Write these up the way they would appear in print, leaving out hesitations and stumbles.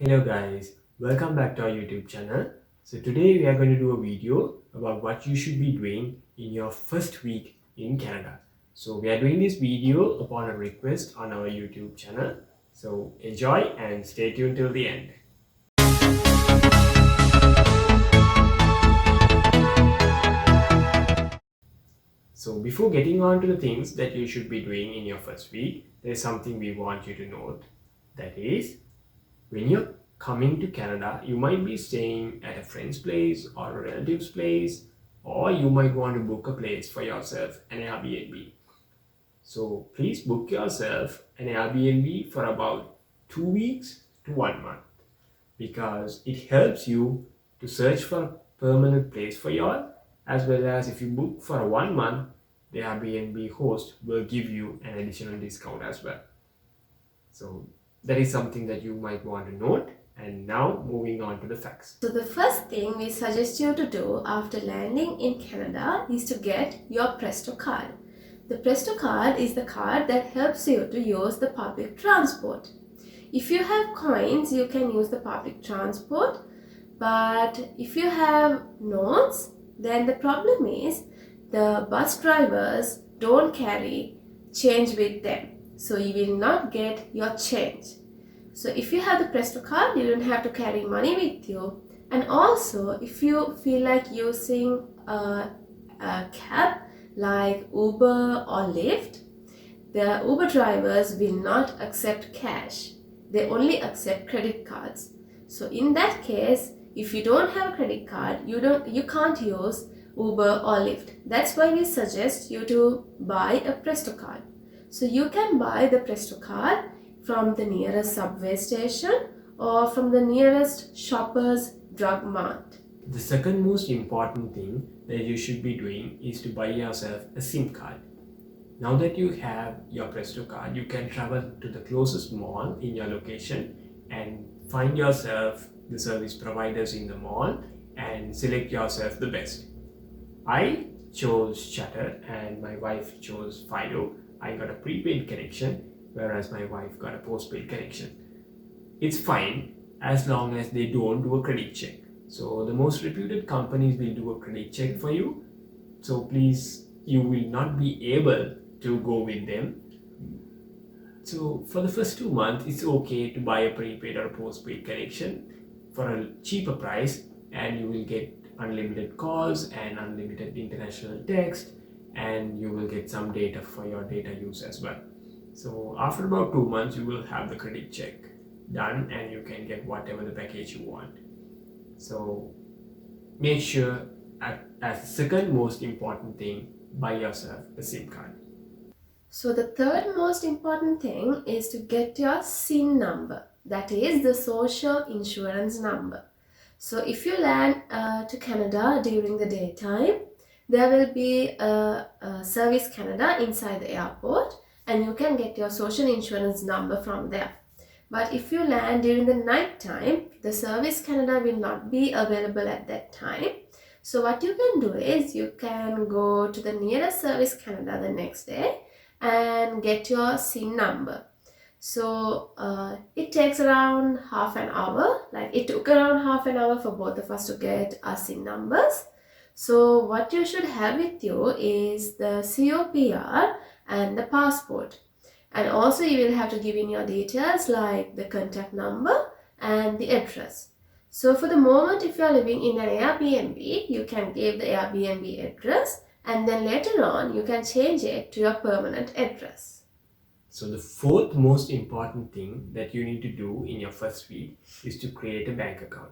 Hello guys, welcome back to our YouTube channel. So today we are going to do a video about what you should be doing in your first week in Canada. So we are doing this video upon a request on our YouTube channel. So enjoy and stay tuned till the end. So before getting on to the things that you should be doing in your first week, there is something we want you to note. That is, when you're coming to Canada, you might be staying at a friend's place or a relative's place, or you might want to book a place for yourself, an Airbnb. So please book yourself an Airbnb for about 2 weeks to 1 month because it helps you to search for a permanent place for y'all, as well as if you book for a 1 month, the Airbnb host will give you an additional discount as well. So that is something that you might want to note. And now moving on to the facts. So the first thing we suggest you to do after landing in Canada is to get your Presto card. The Presto card is the card that helps you to use the public transport. If you have coins, you can use the public transport, but if you have notes, then the problem is the bus drivers don't carry change with them. So you will not get your change. So if you have the Presto card, you don't have to carry money with you. And also, if you feel like using a cab like Uber or Lyft, the Uber drivers will not accept cash. They only accept credit cards. So in that case, if you don't have a credit card, you can't use Uber or Lyft. That's why we suggest you to buy a Presto card. So you can buy the Presto card from the nearest subway station or from the nearest Shoppers Drug Mart. The second most important thing that you should be doing is to buy yourself a SIM card. Now that you have your Presto card, you can travel to the closest mall in your location and find yourself the service providers in the mall and select yourself the best. I chose Chatter and my wife chose Fido. I got a prepaid connection, whereas my wife got a postpaid connection. It's fine as long as they don't do a credit check. So the most reputed companies will do a credit check for you. So please, you will not be able to go with them. So for the first 2 months, it's okay to buy a prepaid or a postpaid connection for a cheaper price, and you will get unlimited calls and unlimited international text, and you will get some data for your data use as well. So after about 2 months, you will have the credit check done and you can get whatever the package you want. So make sure, as the second most important thing, buy yourself a SIM card. So the third most important thing is to get your SIN number, that is the social insurance number. So if you land to Canada during the daytime, there will be a Service Canada inside the airport and you can get your social insurance number from there. But if you land during the night time, the Service Canada will not be available at that time. So what you can do is you can go to the nearest Service Canada the next day and get your SIN number. So it takes around half an hour. Like it took around half an hour for both of us to get our SIN numbers. So what you should have with you is the COPR and the passport. And also you will have to give in your details like the contact number and the address. So for the moment, if you are living in an Airbnb, you can give the Airbnb address, and then later on you can change it to your permanent address. So the fourth most important thing that you need to do in your first week is to create a bank account.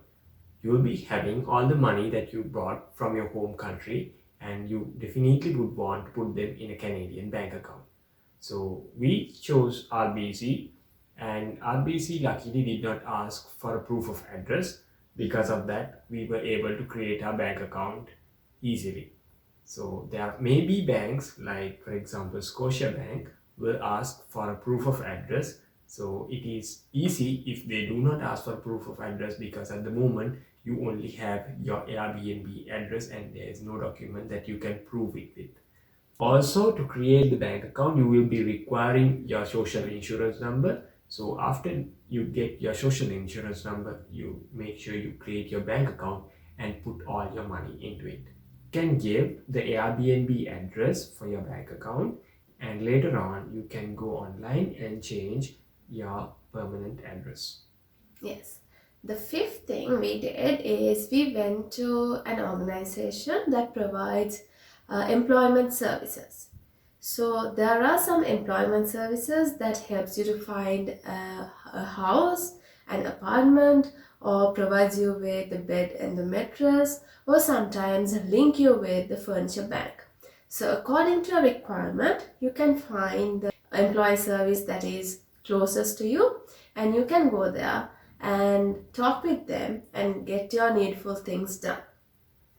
You will be having all the money that you brought from your home country, and you definitely would want to put them in a Canadian bank account. So we chose RBC, and RBC luckily did not ask for a proof of address. Because of that, we were able to create our bank account easily. So there may be banks like, for example, Scotiabank will ask for a proof of address. So it is easy if they do not ask for proof of address, because at the moment you only have your Airbnb address and there is no document that you can prove it with. Also, to create the bank account, you will be requiring your social insurance number. So after you get your social insurance number, you make sure you create your bank account and put all your money into it. You can give the Airbnb address for your bank account, and later on you can go online and change your permanent address. Yes. The fifth thing we did is we went to an organization that provides employment services. So there are some employment services that helps you to find a house, an apartment, or provides you with the bed and the mattress, or sometimes link you with the furniture bank. So according to your requirement, you can find the employee service that is closest to you, and you can go there and talk with them and get your needful things done.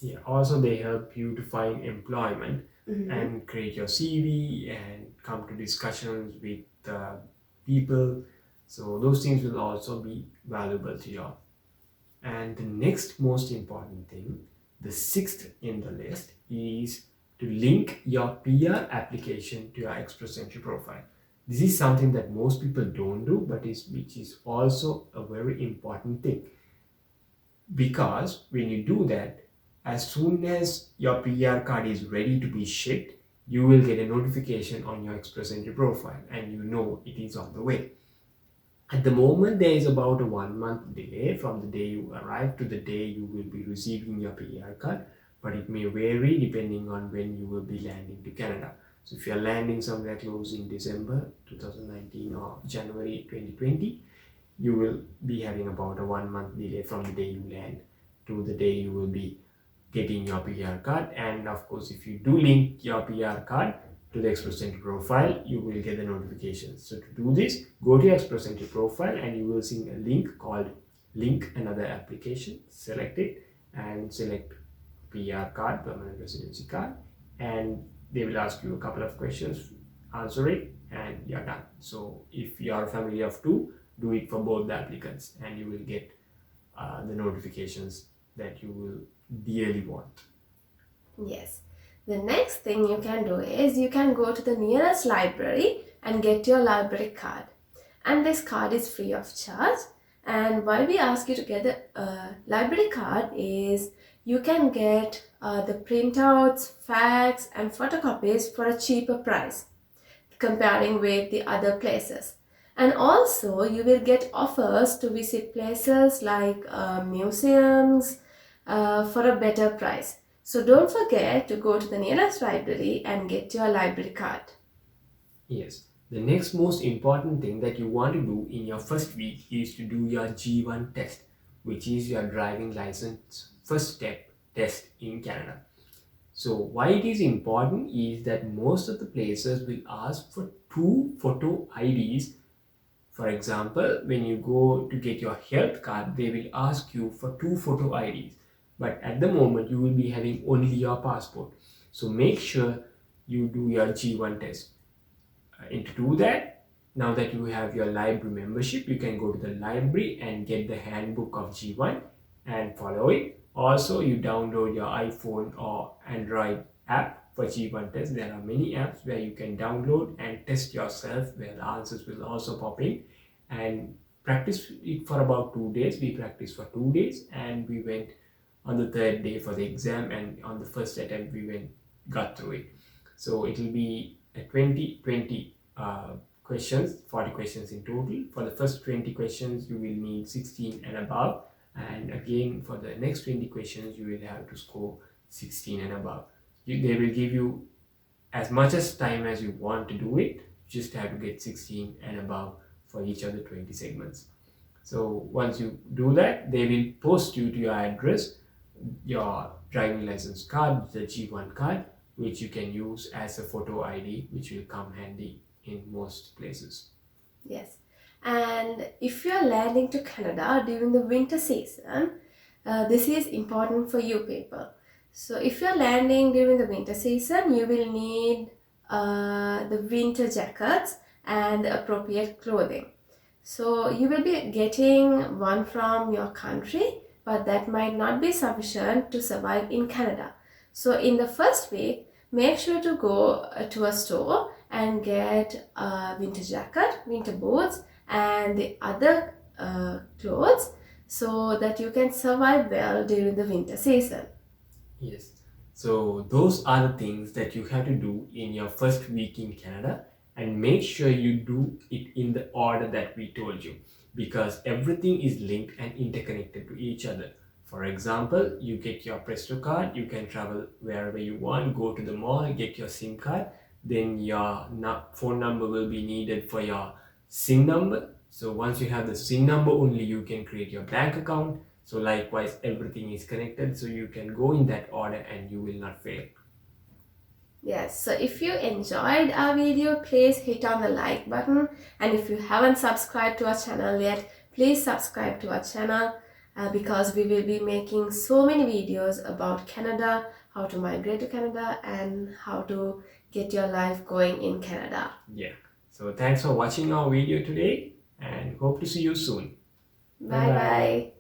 Yeah, also they help you to find employment and create your CV and come to discussions with people. So those things will also be valuable to you. And the next most important thing, the sixth in the list, is to link your PR application to your Express Entry profile. This is something that most people don't do, but which is also a very important thing, because when you do that, as soon as your PR card is ready to be shipped, you will get a notification on your Express Entry profile and you know it is on the way. At the moment, there is about a 1 month delay from the day you arrive to the day you will be receiving your PR card, but it may vary depending on when you will be landing to Canada. So if you're landing somewhere close in December 2019 or January 2020, you will be having about a 1 month delay from the day you land to the day you will be getting your PR card. And of course, if you do link your PR card to the Express Entry profile, you will get the notifications. So to do this, go to your Express Entry profile and you will see a link called Link Another Application. Select it and select PR card, Permanent Residency Card, and they will ask you a couple of questions, answer it, and you're done. So if you are a family of two, do it for both the applicants and you will get the notifications that you will dearly want. Yes. The next thing you can do is you can go to the nearest library and get your library card. And this card is free of charge. And why we ask you to get the library card is you can get the printouts, facts, and photocopies for a cheaper price comparing with the other places. And also you will get offers to visit places like museums for a better price. So don't forget to go to the nearest library and get your library card. Yes. The next most important thing that you want to do in your first week is to do your G1 test, which is your driving license first step test in Canada. So why it is important is that most of the places will ask for two photo IDs. For example, when you go to get your health card, they will ask you for two photo IDs. But at the moment, you will be having only your passport. So make sure you do your G1 test. And to do that, now that you have your library membership, you can go to the library and get the handbook of G1 and follow it. Also, you download your iPhone or Android app for G1 test. There are many apps where you can download and test yourself, where the answers will also pop in, and practice it for about 2 days. We practiced for 2 days and we went on the third day for the exam, and on the first attempt we got through it. So it will be a 20 questions, 40 questions in total. For the first 20 questions you will need 16 and above, and again for the next 20 questions you will have to score 16 and above. They will give you as much as time as you want to do it. You just have to get 16 and above for each of the 20 segments. So once you do that, they will post you to your address your driving license card, the G1 card, which you can use as a photo ID, which will come handy in most places. Yes. And if you are landing to Canada during the winter season, this is important for you people. So if you are landing during the winter season, you will need the winter jackets and the appropriate clothing. So you will be getting one from your country, but that might not be sufficient to survive in Canada. So in the first week, make sure to go to a store and get a winter jacket, winter boots, and the other clothes so that you can survive well during the winter season. Yes. So those are the things that you have to do in your first week in Canada, and make sure you do it in the order that we told you, because everything is linked and interconnected to each other. For example, you get your Presto card, you can travel wherever you want, go to the mall, get your SIM card, then your phone number will be needed for your SIM number. So once you have the SIM number, only you can create your bank account. So likewise, everything is connected, so you can go in that order and you will not fail. Yes, so if you enjoyed our video, please hit on the like button, and if you haven't subscribed to our channel yet, please subscribe to our channel because we will be making so many videos about Canada, how to migrate to Canada, and how to get your life going in Canada. Yeah. So thanks for watching our video today, and hope to see you soon. Bye bye.